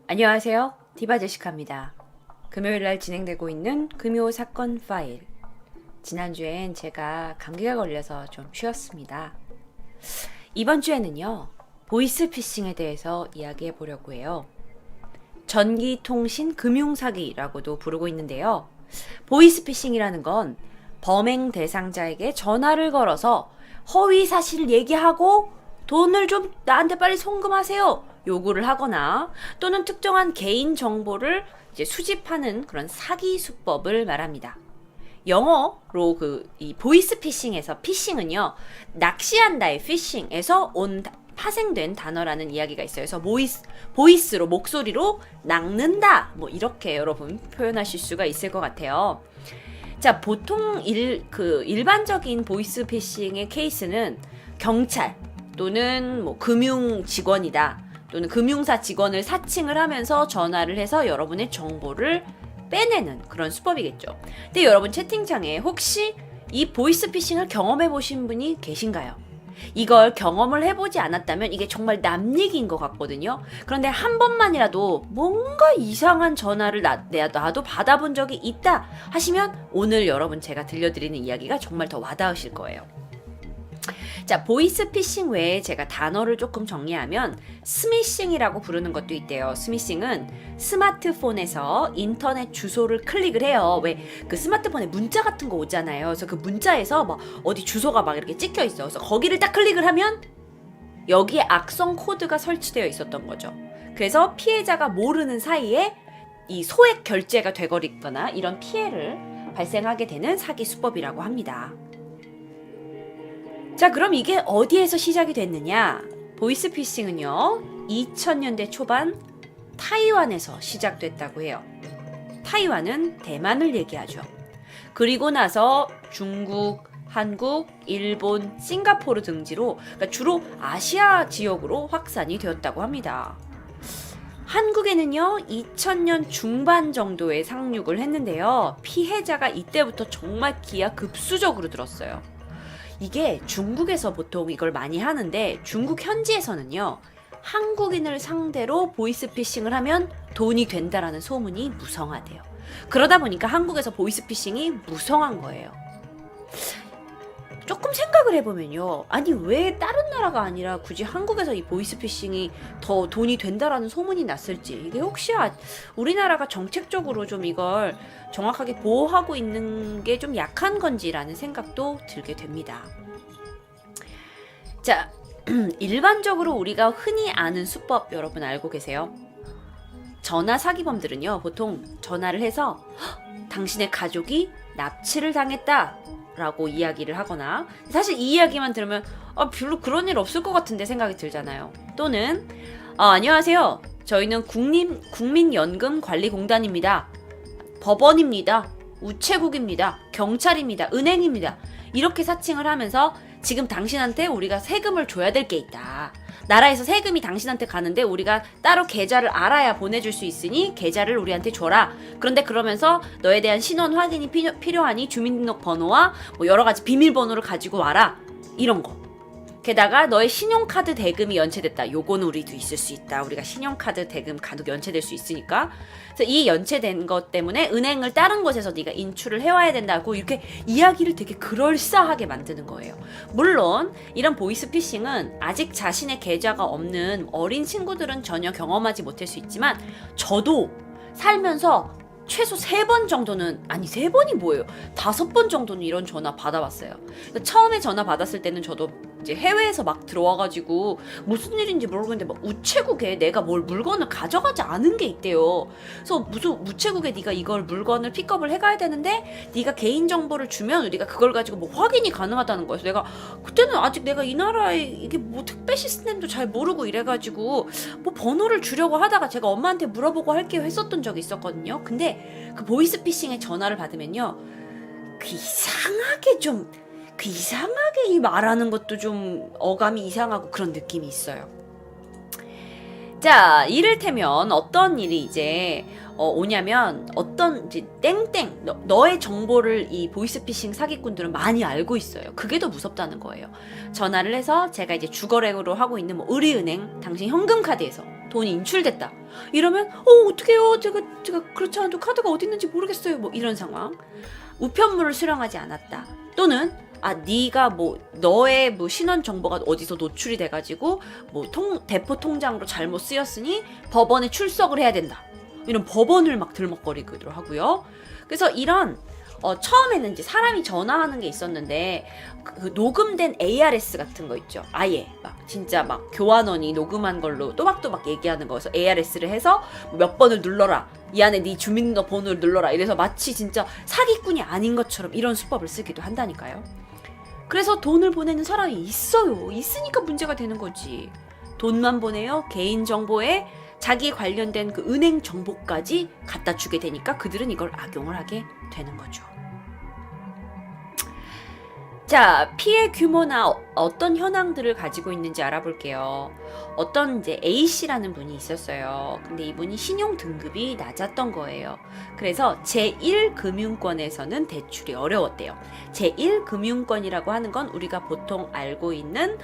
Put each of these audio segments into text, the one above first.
안녕하세요. 디바 제시카입니다. 금요일날 진행되고 있는 금요 사건 파일. 지난주엔 제가 감기가 걸려서 좀 쉬었습니다. 이번 주에는요, 보이스피싱에 대해서 이야기해 보려고 해요. 전기통신 금융사기라고도 부르고 있는데요. 보이스피싱이라는 건 범행 대상자에게 전화를 걸어서 허위 사실을 얘기하고 돈을 좀 나한테 빨리 송금하세요 요구를 하거나 또는 특정한 개인 정보를 이제 수집하는 그런 사기 수법을 말합니다. 영어로 이 보이스피싱에서 피싱은요, 낚시한다의 피싱에서 파생된 단어라는 이야기가 있어요. 그래서 보이스로 목소리로 낚는다 뭐 이렇게 여러분 표현하실 수가 있을 것 같아요. 자, 보통 일반적인 보이스피싱의 케이스는 경찰 또는 뭐 금융 직원이다 또는 금융사 직원을 사칭을 하면서 전화를 해서 여러분의 정보를 빼내는 그런 수법이겠죠. 근데 여러분 채팅창에 혹시 이 보이스피싱을 경험해 보신 분이 계신가요? 이걸 경험을 해보지 않았다면 이게 정말 남 얘기인 것 같거든요. 그런데 한 번만이라도 뭔가 이상한 전화를 나도 받아본 적이 있다 하시면 오늘 여러분 제가 들려드리는 이야기가 정말 더 와닿으실 거예요. 자, 보이스피싱 외에 제가 단어를 조금 정리하면 스미싱이라고 부르는 것도 있대요. 스미싱은 스마트폰에서 인터넷 주소를 클릭을 해요. 왜 그 스마트폰에 문자 같은 거 오잖아요. 그래서 그 문자에서 막 어디 주소가 막 이렇게 찍혀 있어. 그래서 거기를 딱 클릭을 하면 여기에 악성 코드가 설치되어 있었던 거죠. 그래서 피해자가 모르는 사이에 이 소액 결제가 되거나 이런 피해를 발생하게 되는 사기 수법이라고 합니다. 자, 그럼 이게 어디에서 시작이 됐느냐? 보이스피싱은요, 2000년대 초반 타이완에서 시작됐다고 해요. 타이완은 대만을 얘기하죠. 그리고 나서 중국, 한국, 일본, 싱가포르 등지로, 그러니까 주로 아시아 지역으로 확산이 되었다고 합니다. 한국에는요, 2000년 중반 정도에 상륙을 했는데요. 피해자가 이때부터 정말 기하급수적으로 늘었어요. 이게 중국에서 보통 이걸 많이 하는데 중국 현지에서는요, 한국인을 상대로 보이스피싱을 하면 돈이 된다라는 소문이 무성하대요. 그러다 보니까 한국에서 보이스피싱이 무성한 거예요. 조금 생각을 해보면요, 아니 왜 다른 나라가 아니라 굳이 한국에서 이 보이스피싱이 더 돈이 된다라는 소문이 났을지, 이게 혹시 우리나라가 정책적으로 좀 이걸 정확하게 보호하고 있는 게 좀 약한 건지라는 생각도 들게 됩니다. 자, 일반적으로 우리가 흔히 아는 수법 여러분 알고 계세요? 전화 사기범들은요, 보통 전화를 해서 당신의 가족이 납치를 당했다 라고 이야기를 하거나, 사실 이 이야기만 들으면 별로 그런 일 없을 것 같은데 생각이 들잖아요. 또는 안녕하세요, 저희는 국민연금관리공단입니다, 법원입니다, 우체국입니다, 경찰입니다, 은행입니다, 이렇게 사칭을 하면서 지금 당신한테 우리가 세금을 줘야 될 게 있다, 나라에서 세금이 당신한테 가는데 우리가 따로 계좌를 알아야 보내줄 수 있으니 계좌를 우리한테 줘라. 그런데 그러면서 너에 대한 신원 확인이 필요하니 주민등록번호와 뭐 여러 가지 비밀번호를 가지고 와라, 이런 거. 게다가 너의 신용카드 대금이 연체됐다, 요거는 우리도 있을 수 있다, 우리가 신용카드 대금 간혹 연체될 수 있으니까. 그래서 이 연체된 것 때문에 은행을 다른 곳에서 네가 인출을 해와야 된다고 이렇게 이야기를 되게 그럴싸하게 만드는 거예요. 물론 이런 보이스피싱은 아직 자신의 계좌가 없는 어린 친구들은 전혀 경험하지 못할 수 있지만, 저도 살면서 최소 3번 정도는, 아니 3번이 뭐예요, 5번 정도는 이런 전화 받아봤어요. 처음에 전화 받았을 때는 저도 이제 해외에서 막 들어와가지고 무슨 일인지 모르겠는데 막 우체국에 내가 뭘 물건을 가져가지 않은 게 있대요. 그래서 무슨 우체국에 네가 이걸 물건을 픽업을 해가야 되는데 네가 개인정보를 주면 우리가 그걸 가지고 뭐 확인이 가능하다는 거예요. 내가 그때는 아직 내가 이 나라에 이게 뭐 특배 시스템도 잘 모르고 이래가지고 뭐 번호를 주려고 하다가 제가 엄마한테 물어보고 할게요 했었던 적이 있었거든요. 근데 그 보이스피싱의 전화를 받으면요, 이상하게 이 말하는 것도 좀 어감이 이상하고 그런 느낌이 있어요. 자, 이를테면 어떤 일이 이제 오냐면, 어떤 이제 땡땡 너의 정보를 이 보이스피싱 사기꾼들은 많이 알고 있어요. 그게 더 무섭다는 거예요. 전화를 해서 제가 이제 주거래로 하고 있는 뭐 우리은행 당신 현금카드에서 돈이 인출됐다. 이러면 어떡해요? 제가 그렇지 않아도 카드가 어디 있는지 모르겠어요. 뭐 이런 상황. 우편물을 수령하지 않았다. 또는 네가 뭐 너의 뭐 신원 정보가 어디서 노출이 돼가지고 뭐 대포 통장으로 잘못 쓰였으니 법원에 출석을 해야 된다. 이런 법원을 막 들먹거리기도 하고요. 그래서 이런 처음에는 이제 사람이 전화하는 게 있었는데 그 녹음된 ARS 같은 거 있죠. 아예 막 진짜 막 교환원이 녹음한 걸로 또박또박 얘기하는 거여서 ARS를 해서 몇 번을 눌러라. 이 안에 네 주민번호를 눌러라. 이래서 마치 진짜 사기꾼이 아닌 것처럼 이런 수법을 쓰기도 한다니까요. 그래서 돈을 보내는 사람이 있어요. 있으니까 문제가 되는 거지. 돈만 보내요. 개인정보에 자기에 관련된 그 은행 정보까지 갖다 주게 되니까 그들은 이걸 악용을 하게 되는 거죠. 자, 피해 규모나 어떤 현황들을 가지고 있는지 알아볼게요. 어떤 이제 A씨라는 분이 있었어요. 근데 이분이 신용 등급이 낮았던 거예요. 그래서 제1금융권에서는 대출이 어려웠대요. 제1금융권이라고 하는 건 우리가 보통 알고 있는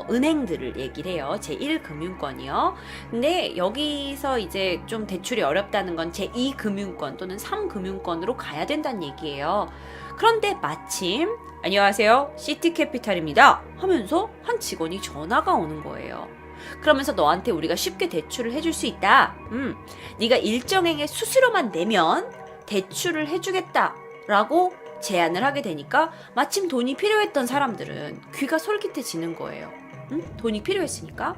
은행들을 얘기를 해요. 제1금융권이요. 근데 여기서 이제 좀 대출이 어렵다는 건 제2금융권 또는 3금융권으로 가야 된다는 얘기예요. 그런데 마침 안녕하세요, 시티캐피탈입니다 하면서 한 직원이 전화가 오는 거예요. 그러면서 너한테 우리가 쉽게 대출을 해줄 수 있다. 네가 일정액의 수수료만 내면 대출을 해주겠다 라고 제안을 하게 되니까 마침 돈이 필요했던 사람들은 귀가 솔깃해지는 거예요. 돈이 필요했으니까.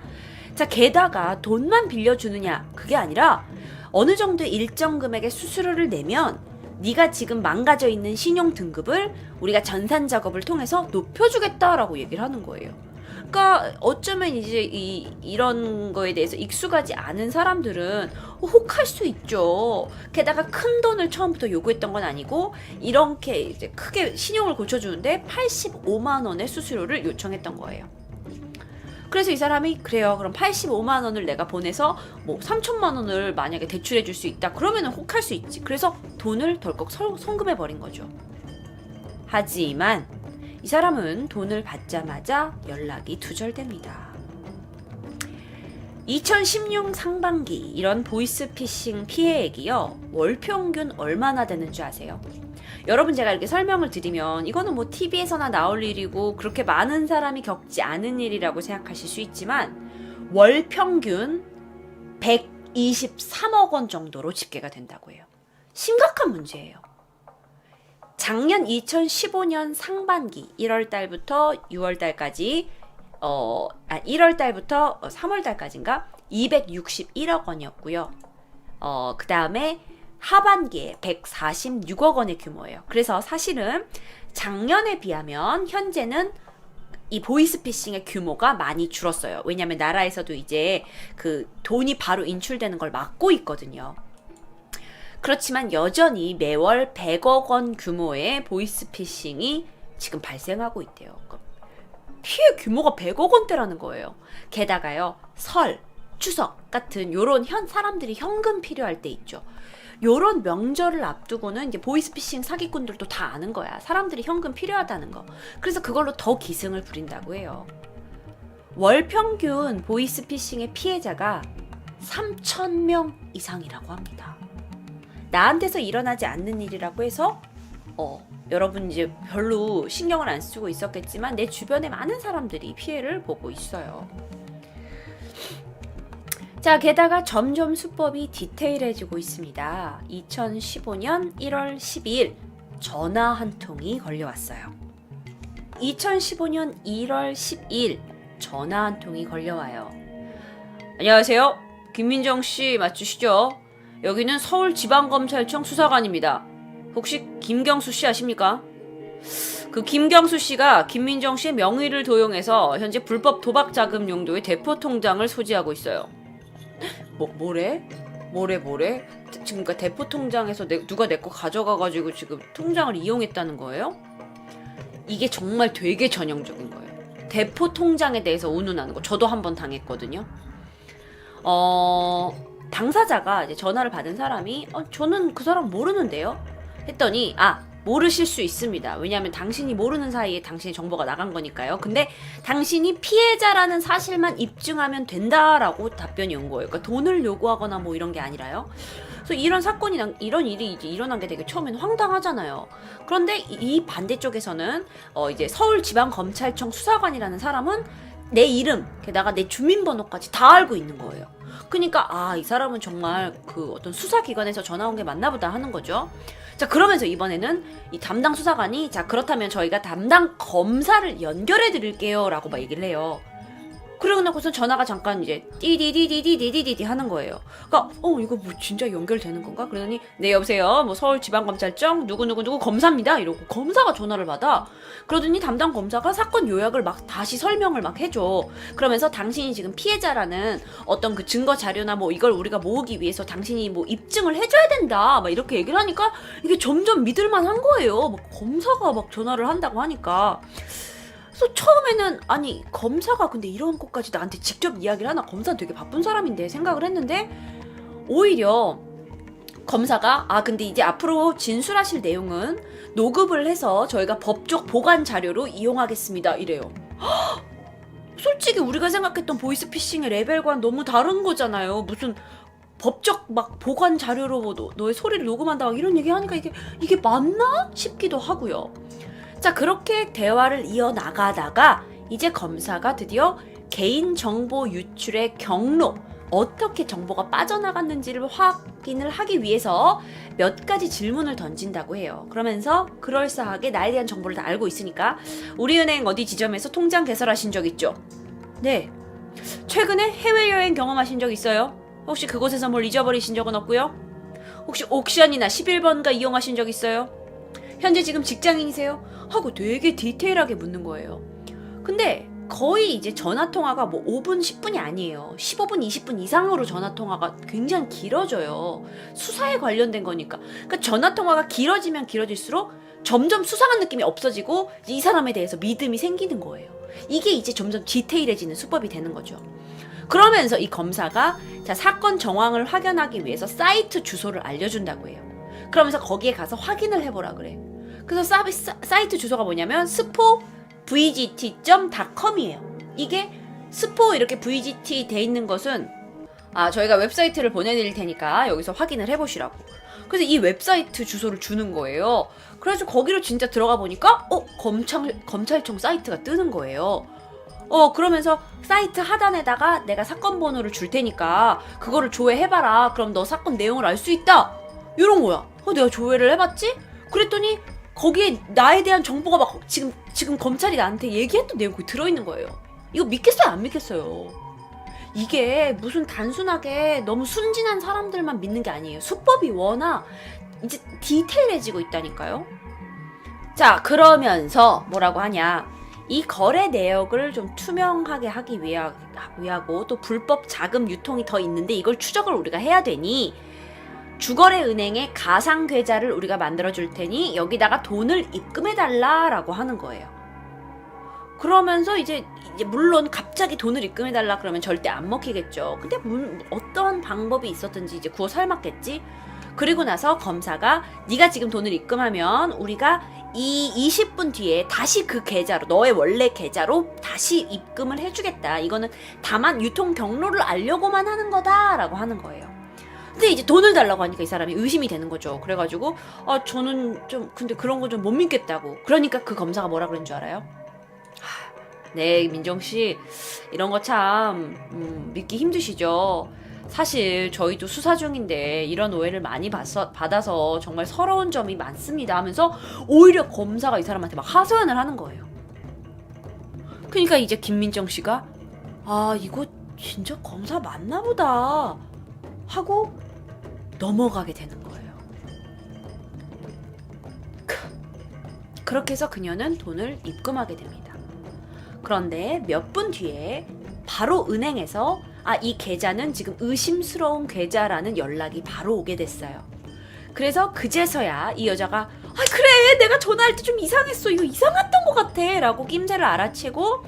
자, 게다가 돈만 빌려주느냐 그게 아니라 어느 정도 일정 금액의 수수료를 내면 네가 지금 망가져 있는 신용 등급을 우리가 전산 작업을 통해서 높여주겠다라고 얘기를 하는 거예요. 그러니까 어쩌면 이제 이런 거에 대해서 익숙하지 않은 사람들은 혹할 수 있죠. 게다가 큰 돈을 처음부터 요구했던 건 아니고 이렇게 이제 크게 신용을 고쳐주는데 85만 원의 수수료를 요청했던 거예요. 그래서 이 사람이 그래요. 그럼 85만 원을 내가 보내서 뭐 3천만 원을 만약에 대출해 줄 수 있다. 그러면은 혹할 수 있지. 그래서 돈을 덜컥 송금해 버린 거죠. 하지만 이 사람은 돈을 받자마자 연락이 두절됩니다. 2016 상반기 이런 보이스피싱 피해액이요. 월 평균 얼마나 되는 줄 아세요? 여러분, 제가 이렇게 설명을 드리면 이거는 뭐 TV에서나 나올 일이고 그렇게 많은 사람이 겪지 않은 일이라고 생각하실 수 있지만 월 평균 123억 원 정도로 집계가 된다고 해요. 심각한 문제예요. 작년 2015년 상반기 1월 달부터 6월 달까지 1월 달부터 3월 달까지인가 261억 원이었고요. 그 다음에 하반기에 146억 원의 규모예요. 그래서 사실은 작년에 비하면 현재는 이 보이스피싱의 규모가 많이 줄었어요. 왜냐하면 나라에서도 이제 그 돈이 바로 인출되는 걸 막고 있거든요. 그렇지만 여전히 매월 100억 원 규모의 보이스피싱이 지금 발생하고 있대요. 피해 규모가 100억 원대라는 거예요. 게다가요, 설, 추석 같은 요런 사람들이 현금 필요할 때 있죠. 요런 명절을 앞두고는 이제 보이스피싱 사기꾼들도 다 아는 거야. 사람들이 현금 필요하다는 거. 그래서 그걸로 더 기승을 부린다고 해요. 월 평균 보이스피싱의 피해자가 3,000명 이상이라고 합니다. 나한테서 일어나지 않는 일이라고 해서 여러분 이제 별로 신경을 안 쓰고 있었겠지만 내 주변에 많은 사람들이 피해를 보고 있어요. 자, 게다가 점점 수법이 디테일해지고 있습니다. 2015년 1월 12일 전화 한 통이 걸려왔어요. 2015년 1월 12일 전화 한 통이 걸려와요. 안녕하세요. 김민정 씨 맞추시죠? 여기는 서울지방검찰청 수사관입니다. 혹시 김경수 씨 아십니까? 그 김경수 씨가 김민정 씨의 명의를 도용해서 현재 불법 도박 자금 용도의 대포 통장을 소지하고 있어요. 뭐래? 지금 그러니까 대포 통장에서 누가 내 거 가져가가지고 지금 통장을 이용했다는 거예요? 이게 정말 되게 전형적인 거예요. 대포 통장에 대해서 운운하는 거. 저도 한번 당했거든요. 당사자가 이제 전화를 받은 사람이 저는 그 사람 모르는데요? 했더니 모르실 수 있습니다. 왜냐하면 당신이 모르는 사이에 당신의 정보가 나간 거니까요. 근데 당신이 피해자라는 사실만 입증하면 된다라고 답변이 온 거예요. 그러니까 돈을 요구하거나 뭐 이런 게 아니라요. 그래서 이런 사건이 이런 일이 이제 일어난 게 되게 처음엔 황당하잖아요. 그런데 이 반대쪽에서는 이제 서울지방검찰청 수사관이라는 사람은 내 이름, 게다가 내 주민번호까지 다 알고 있는 거예요. 그러니까 이 사람은 정말 그 어떤 수사기관에서 전화 온 게 맞나 보다 하는 거죠. 자, 그러면서 이번에는 이 담당 수사관이 자, 그렇다면 저희가 담당 검사를 연결해 드릴게요 라고 막 얘기를 해요. 그러고 나고서 전화가 잠깐 이제 띠디디디디디디디 하는 거예요. 그러니까 이거 뭐 진짜 연결되는 건가? 그러더니 네 여보세요. 뭐 서울지방검찰청 누구누구 검사입니다. 이러고 검사가 전화를 받아. 그러더니 담당 검사가 사건 요약을 막 다시 설명을 막 해줘. 그러면서 당신이 지금 피해자라는 어떤 그 증거 자료나 뭐 이걸 우리가 모으기 위해서 당신이 뭐 입증을 해줘야 된다. 막 이렇게 얘기를 하니까 이게 점점 믿을만한 거예요. 막 검사가 막 전화를 한다고 하니까. 그래서 처음에는 아니 검사가 근데 이런 것까지 나한테 직접 이야기를 하나? 검사는 되게 바쁜 사람인데 생각을 했는데 오히려 검사가 근데 이제 앞으로 진술하실 내용은 녹음을 해서 저희가 법적 보관 자료로 이용하겠습니다 이래요. 헉! 솔직히 우리가 생각했던 보이스피싱의 레벨과는 너무 다른 거잖아요. 무슨 법적 막 보관 자료로 뭐 너의 소리를 녹음한다 막 이런 얘기 하니까 이게 맞나 싶기도 하고요. 자, 그렇게 대화를 이어나가다가 이제 검사가 드디어 개인정보 유출의 경로, 어떻게 정보가 빠져나갔는지를 확인을 하기 위해서 몇 가지 질문을 던진다고 해요. 그러면서 그럴싸하게 나에 대한 정보를 다 알고 있으니까 우리은행 어디 지점에서 통장 개설하신 적 있죠? 네. 최근에 해외여행 경험하신 적 있어요? 혹시 그곳에서 뭘 잊어버리신 적은 없고요? 혹시 옥션이나 11번가 이용하신 적 있어요? 현재 지금 직장인이세요? 하고 되게 디테일하게 묻는 거예요. 근데 거의 이제 전화통화가 뭐 5분, 10분이 아니에요. 15분, 20분 이상으로 전화통화가 굉장히 길어져요. 수사에 관련된 거니까. 그러니까 전화통화가 길어지면 길어질수록 점점 수상한 느낌이 없어지고 이 사람에 대해서 믿음이 생기는 거예요. 이게 이제 점점 디테일해지는 수법이 되는 거죠. 그러면서 이 검사가 자, 사건 정황을 확인하기 위해서 사이트 주소를 알려준다고 해요. 그러면서 거기에 가서 확인을 해보라 그래. 그래서 사이트 주소가 뭐냐면 spovgt.com이에요. 이게 스포 이렇게 vgt 돼 있는 것은 저희가 웹사이트를 보내드릴 테니까 여기서 확인을 해보시라고. 그래서 이 웹사이트 주소를 주는 거예요. 그래서 거기로 진짜 들어가 보니까 검찰청 사이트가 뜨는 거예요. 그러면서 사이트 하단에다가 내가 사건 번호를 줄 테니까 그거를 조회해봐라. 그럼 너 사건 내용을 알 수 있다. 이런 거야. 내가 조회를 해봤지? 그랬더니 거기에 나에 대한 정보가 막 지금 검찰이 나한테 얘기했던 내용이 거기 들어있는 거예요. 이거 믿겠어요? 안 믿겠어요? 이게 무슨 단순하게 너무 순진한 사람들만 믿는 게 아니에요. 수법이 워낙 이제 디테일해지고 있다니까요. 자, 그러면서 뭐라고 하냐. 이 거래 내역을 좀 투명하게 하기 위하고 또 불법 자금 유통이 더 있는데 이걸 추적을 우리가 해야 되니 주거래 은행에 가상 계좌를 우리가 만들어 줄 테니 여기다가 돈을 입금해 달라라고 하는 거예요. 그러면서 이제 물론 갑자기 돈을 입금해 달라 그러면 절대 안 먹히겠죠. 근데 어떠한 방법이 있었든지 이제 구워 삶았겠지. 그리고 나서 검사가 네가 지금 돈을 입금하면 우리가 이 20분 뒤에 다시 그 계좌로 너의 원래 계좌로 다시 입금을 해주겠다. 이거는 다만 유통 경로를 알려고만 하는 거다라고 하는 거예요. 근데 이제 돈을 달라고 하니까 이 사람이 의심이 되는 거죠. 그래가지고 저는 좀 근데 그런 거 좀 못 믿겠다고. 그러니까 그 검사가 뭐라 그런 줄 알아요? 네, 민정씨 이런 거 참 믿기 힘드시죠. 사실 저희도 수사 중인데 이런 오해를 많이 받아서 정말 서러운 점이 많습니다 하면서 오히려 검사가 이 사람한테 막 하소연을 하는 거예요. 그러니까 이제 김민정 씨가 이거 진짜 검사 맞나 보다 하고 넘어가게 되는 거예요. 그렇게 해서 그녀는 돈을 입금하게 됩니다. 그런데 몇 분 뒤에 바로 은행에서 이 계좌는 지금 의심스러운 계좌라는 연락이 바로 오게 됐어요. 그래서 그제서야 이 여자가 그래 내가 전화할 때 좀 이상했어. 이거 이상했던 것 같아 라고 낌새를 알아채고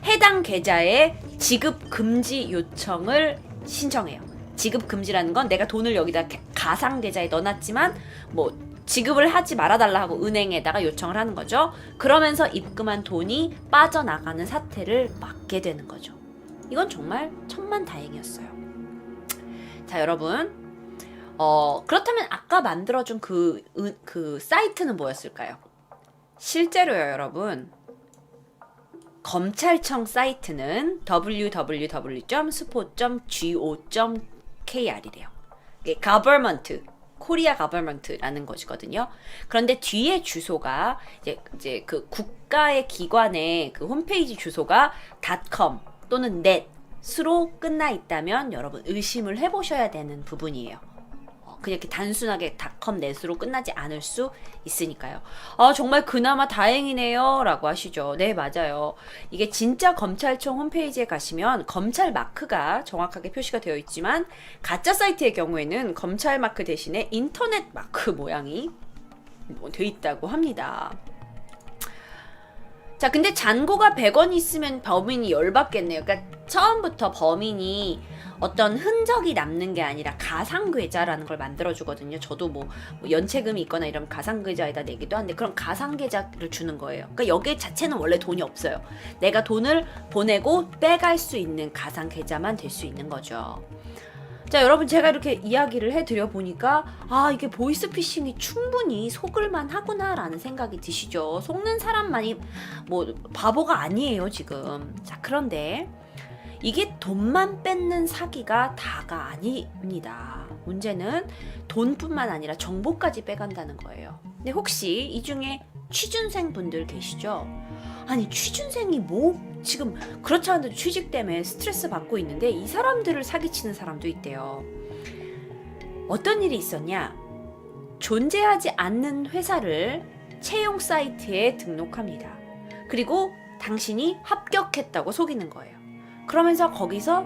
해당 계좌에 지급 금지 요청을 신청해요. 지급 금지라는 건 내가 돈을 여기다 가상 계좌에 넣어놨지만 뭐 지급을 하지 말아달라 하고 은행에다가 요청을 하는 거죠. 그러면서 입금한 돈이 빠져나가는 사태를 막게 되는 거죠. 이건 정말 천만다행이었어요. 자, 여러분, 그렇다면 아까 만들어준 그 사이트는 뭐였을까요? 실제로요, 여러분, 검찰청 사이트는 www.spo.go.kr이래요. 이게 government, 코리아 가버먼트라는 것이거든요. 그런데 뒤에 주소가 이제 그 국가의 기관의 그 홈페이지 주소가 .com 또는 net으로 끝나 있다면 여러분 의심을 해보셔야 되는 부분이에요. 그냥 이렇게 단순하게 .com net으로 끝나지 않을 수 있으니까요. 정말 그나마 다행이네요 라고 하시죠. 네, 맞아요. 이게 진짜 검찰청 홈페이지에 가시면 검찰 마크가 정확하게 표시가 되어 있지만 가짜 사이트의 경우에는 검찰 마크 대신에 인터넷 마크 모양이 되어 있다고 합니다. 자, 근데 잔고가 100원 있으면 범인이 열받겠네요. 그러니까 처음부터 범인이 어떤 흔적이 남는 게 아니라 가상계좌라는 걸 만들어주거든요. 저도 뭐 연체금이 있거나 이러면 가상계좌에다 내기도 하는데 그런 가상계좌를 주는 거예요. 그러니까 여기 자체는 원래 돈이 없어요. 내가 돈을 보내고 빼갈 수 있는 가상계좌만 될 수 있는 거죠. 자, 여러분, 제가 이렇게 이야기를 해드려 보니까 이게 보이스피싱이 충분히 속을만 하구나 라는 생각이 드시죠. 속는 사람만이 뭐 바보가 아니에요 지금. 자, 그런데 이게 돈만 뺏는 사기가 다가 아닙니다. 문제는 돈뿐만 아니라 정보까지 빼간다는 거예요. 근데 혹시 이 중에 취준생 분들 계시죠? 아니, 취준생이 뭐 지금 그렇지 않아도 취직 때문에 스트레스 받고 있는데 이 사람들을 사기치는 사람도 있대요. 어떤 일이 있었냐? 존재하지 않는 회사를 채용 사이트에 등록합니다. 그리고 당신이 합격했다고 속이는 거예요. 그러면서 거기서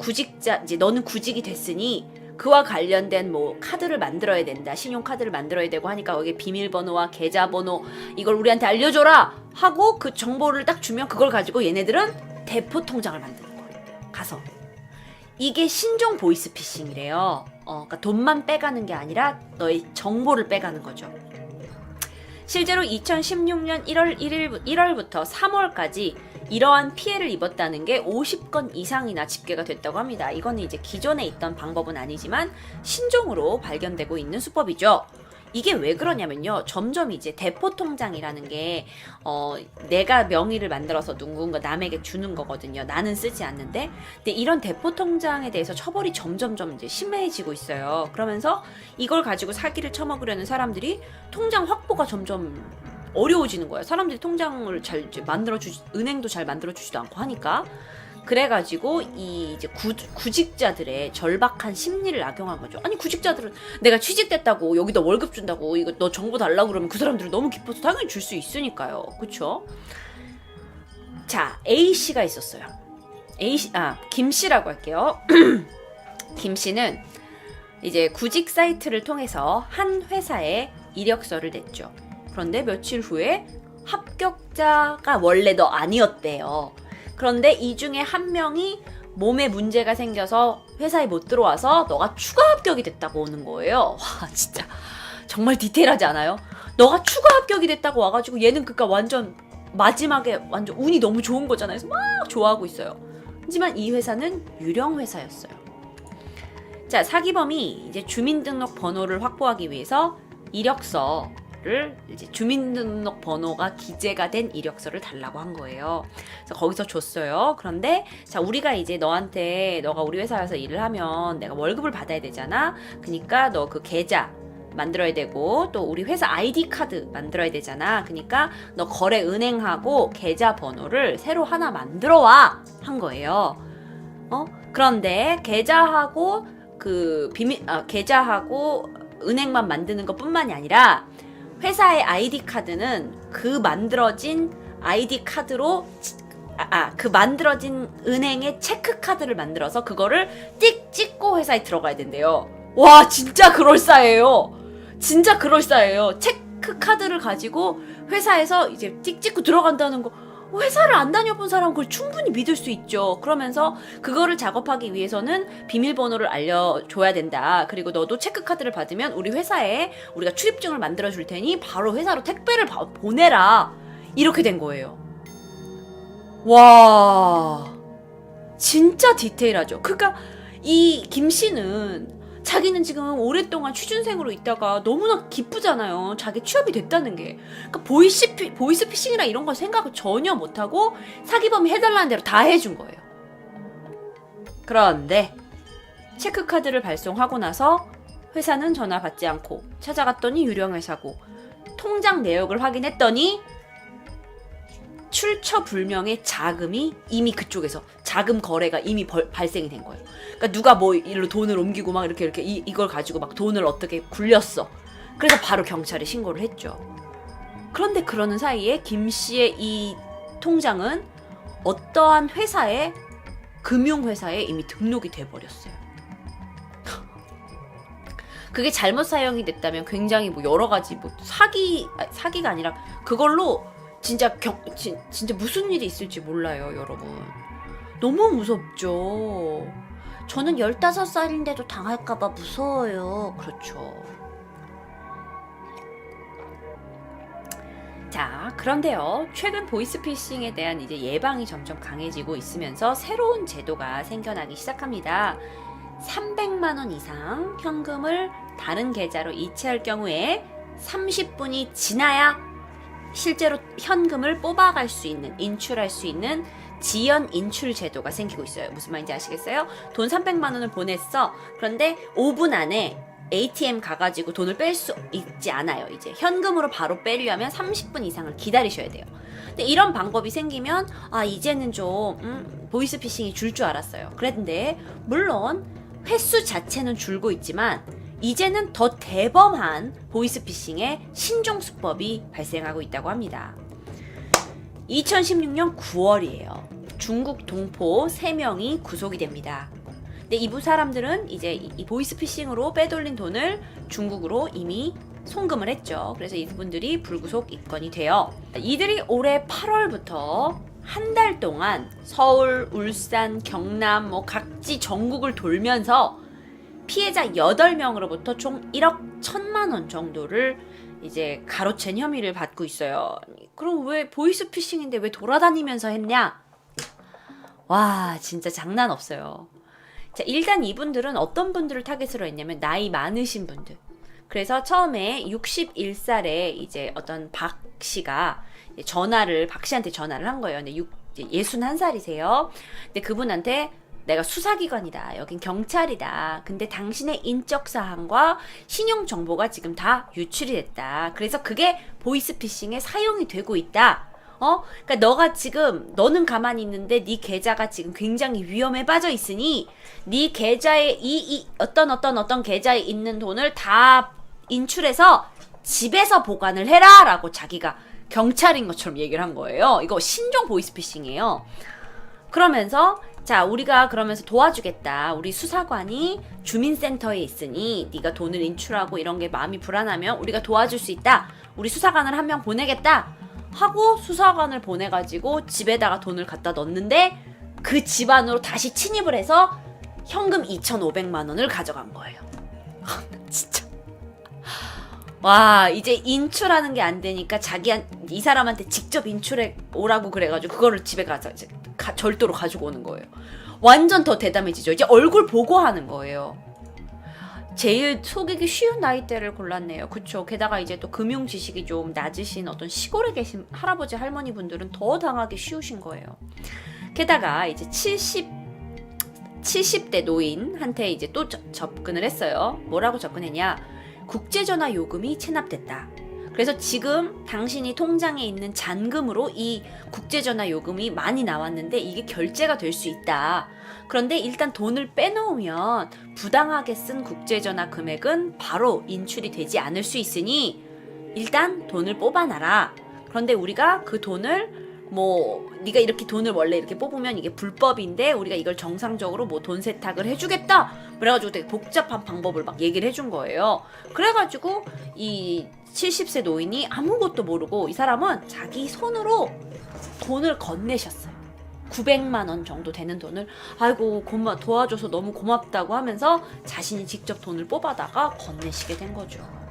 이제 너는 구직이 됐으니 그와 관련된 뭐 카드를 만들어야 된다. 신용카드를 만들어야 되고 하니까 거기에 비밀번호와 계좌번호 이걸 우리한테 알려줘라 하고 그 정보를 딱 주면 그걸 가지고 얘네들은 대포 통장을 만드는 거예요. 가서. 이게 신종 보이스피싱이래요. 그러니까 돈만 빼가는 게 아니라 너의 정보를 빼가는 거죠. 실제로 2016년 1월부터 3월까지 이러한 피해를 입었다는 게 50건 이상이나 집계가 됐다고 합니다. 이거는 이제 기존에 있던 방법은 아니지만 신종으로 발견되고 있는 수법이죠. 이게 왜 그러냐면요. 점점 이제 대포통장이라는 게 내가 명의를 만들어서 누군가 남에게 주는 거거든요. 나는 쓰지 않는데. 근데 이런 대포통장에 대해서 처벌이 점점 이제 심해지고 있어요. 그러면서 이걸 가지고 사기를 쳐먹으려는 사람들이 통장 확보가 점점 어려워지는 거예요. 사람들이 통장을 잘 은행도 잘 만들어주지도 않고 하니까. 그래가지고 이 이제 구직자들의 절박한 심리를 악용한 거죠. 아니, 구직자들은 내가 취직됐다고 여기다 월급 준다고 이거 너 정보 달라고 그러면 그 사람들은 너무 기뻐서 당연히 줄 수 있으니까요. 그쵸? 자, A씨가 있었어요. 김씨라고 할게요. 김씨는 이제 구직 사이트를 통해서 한 회사에 이력서를 냈죠. 그런데 며칠 후에 합격자가 원래 너 아니었대요. 그런데 이 중에 한 명이 몸에 문제가 생겨서 회사에 못 들어와서 너가 추가 합격이 됐다고 오는 거예요. 와, 진짜 정말 디테일하지 않아요? 너가 추가 합격이 됐다고 와가지고 얘는 그니까 완전 마지막에 완전 운이 너무 좋은 거잖아요. 그래서 막 좋아하고 있어요. 하지만 이 회사는 유령 회사였어요. 자, 사기범이 이제 주민등록 번호를 확보하기 위해서 이력서를 이제 주민등록 번호가 기재가 된 이력서를 달라고 한 거예요. 그래서 거기서 줬어요. 그런데 자, 우리가 이제 너가 우리 회사에서 일을 하면 내가 월급을 받아야 되잖아. 그러니까 너 그 계좌 만들어야 되고 또 우리 회사 아이디 카드 만들어야 되잖아. 그러니까 너 거래 은행하고 계좌 번호를 새로 하나 만들어 와 한 거예요. 그런데 계좌하고 계좌하고 은행만 만드는 것뿐만이 아니라 회사의 아이디 카드는 그 만들어진 아이디 카드로 그 만들어진 은행의 체크 카드를 만들어서 그거를 띡 찍고 회사에 들어가야 된대요. 와, 진짜 그럴싸해요. 체크 카드를 가지고 회사에서 이제 띡 찍고 들어간다는 거. 회사를 안 다녀본 사람은 그걸 충분히 믿을 수 있죠. 그러면서 그거를 작업하기 위해서는 비밀번호를 알려줘야 된다. 그리고 너도 체크카드를 받으면 우리 회사에 우리가 출입증을 만들어줄 테니 바로 회사로 택배를 보내라. 이렇게 된 거예요. 와, 진짜 디테일하죠. 그러니까 이 김 씨는 자기는 지금 오랫동안 취준생으로 있다가 너무나 기쁘잖아요. 자기 취업이 됐다는 게. 그러니까 보이스피싱이나 이런 거 생각을 전혀 못하고 사기범이 해달라는 대로 다 해준 거예요. 그런데 체크카드를 발송하고 나서 회사는 전화 받지 않고 찾아갔더니 유령 회사고 통장 내역을 확인했더니 출처불명의 자금이 이미 그쪽에서 자금 거래가 이미 발생이 된 거예요. 그러니까 누가 뭐 일로 돈을 옮기고 막 이렇게 이걸 가지고 막 돈을 어떻게 굴렸어. 그래서 바로 경찰에 신고를 했죠. 그런데 그러는 사이에 김 씨의 이 통장은 어떠한 회사에 금융회사에 이미 등록이 돼 버렸어요. 그게 잘못 사용이 됐다면 굉장히 뭐 여러 가지 뭐 사기가 아니라 그걸로 진짜 무슨 일이 있을지 몰라요, 여러분. 너무 무섭죠. 저는 15살인데도 당할까봐 무서워요. 그렇죠. 자, 그런데요. 최근 보이스피싱에 대한 이제 예방이 점점 강해지고 있으면서 새로운 제도가 생겨나기 시작합니다. 300만 원 이상 현금을 다른 계좌로 이체할 경우에 30분이 지나야 실제로 현금을 뽑아갈 수 있는, 인출할 수 있는 지연 인출 제도가 생기고 있어요. 무슨 말인지 아시겠어요? 돈 300만 원을 보냈어. 그런데 5분 안에 ATM 가가지고 돈을 뺄 수 있지 않아요. 이제 현금으로 바로 빼려면 30분 이상을 기다리셔야 돼요. 근데 이런 방법이 생기면 이제는 좀 보이스피싱이 줄 줄 알았어요. 그런데 물론 횟수 자체는 줄고 있지만 이제는 더 대범한 보이스피싱의 신종 수법이 발생하고 있다고 합니다. 2016년 9월이에요. 중국 동포 3명이 구속이 됩니다. 근데 이부 사람들은 이제 이 보이스피싱으로 빼돌린 돈을 중국으로 이미 송금을 했죠. 그래서 이분들이 불구속 입건이 돼요. 이들이 올해 8월부터 한 달 동안 서울, 울산, 경남 각지 전국을 돌면서 피해자 8명으로부터 총 1억 1천만 원 정도를 이제 가로챈 혐의를 받고 있어요. 그럼 왜 보이스피싱인데 왜 돌아다니면서 했냐? 와, 진짜 장난 없어요. 자, 일단 이분들은 어떤 분들을 타겟으로 했냐면 나이 많으신 분들. 그래서 처음에 61살에 이제 어떤 박 씨가 박 씨한테 전화를 한 거예요. 근데 61살이세요. 근데 그분한테 내가 수사기관이다. 여긴 경찰이다. 근데 당신의 인적사항과 신용정보가 지금 다 유출이 됐다. 그래서 그게 보이스피싱에 사용이 되고 있다. 그러니까 너는 가만히 있는데 네 계좌가 지금 굉장히 위험에 빠져 있으니 네 계좌에 어떤 계좌에 있는 돈을 다 인출해서 집에서 보관을 해라 라고 자기가 경찰인 것처럼 얘기를 한 거예요. 이거 신종 보이스피싱이에요. 그러면서 자, 우리가 그러면서 도와주겠다. 우리 수사관이 주민센터에 있으니 네가 돈을 인출하고 이런 게 마음이 불안하면 우리가 도와줄 수 있다. 우리 수사관을 한 명 보내겠다. 하고 수사관을 보내가지고 집에다가 돈을 갖다 넣었는데 그 집 안으로 다시 침입을 해서 현금 2,500만 원을 가져간 거예요. 진짜. 와, 이제 인출하는 게 안 되니까 이 사람한테 직접 인출해 오라고 그래가지고 그거를 집에 가서 이제 절도로 가지고 오는 거예요. 완전 더 대담해지죠. 이제 얼굴 보고 하는 거예요. 제일 속이기 쉬운 나이대를 골랐네요. 그쵸? 게다가 이제 또 금융 지식이 좀 낮으신 어떤 시골에 계신 할아버지 할머니 분들은 더 당하기 쉬우신 거예요. 게다가 이제 70대 노인한테 이제 또 접근을 했어요. 뭐라고 접근했냐? 국제전화 요금이 체납됐다. 그래서 지금 당신이 통장에 있는 잔금으로 이 국제전화 요금이 많이 나왔는데 이게 결제가 될 수 있다. 그런데 일단 돈을 빼놓으면 부당하게 쓴 국제전화 금액은 바로 인출이 되지 않을 수 있으니 일단 돈을 뽑아놔라. 그런데 우리가 그 돈을 뭐 네가 이렇게 돈을 원래 이렇게 뽑으면 이게 불법인데 우리가 이걸 정상적으로 뭐 돈 세탁을 해주겠다. 그래가지고 되게 복잡한 방법을 막 얘기를 해준 거예요. 그래가지고 이 70세 노인이 아무것도 모르고 이 사람은 자기 손으로 돈을 건네셨어요. 900만 원 정도 되는 돈을 아이고 도와줘서 너무 고맙다고 하면서 자신이 직접 돈을 뽑아다가 건네시게 된 거죠.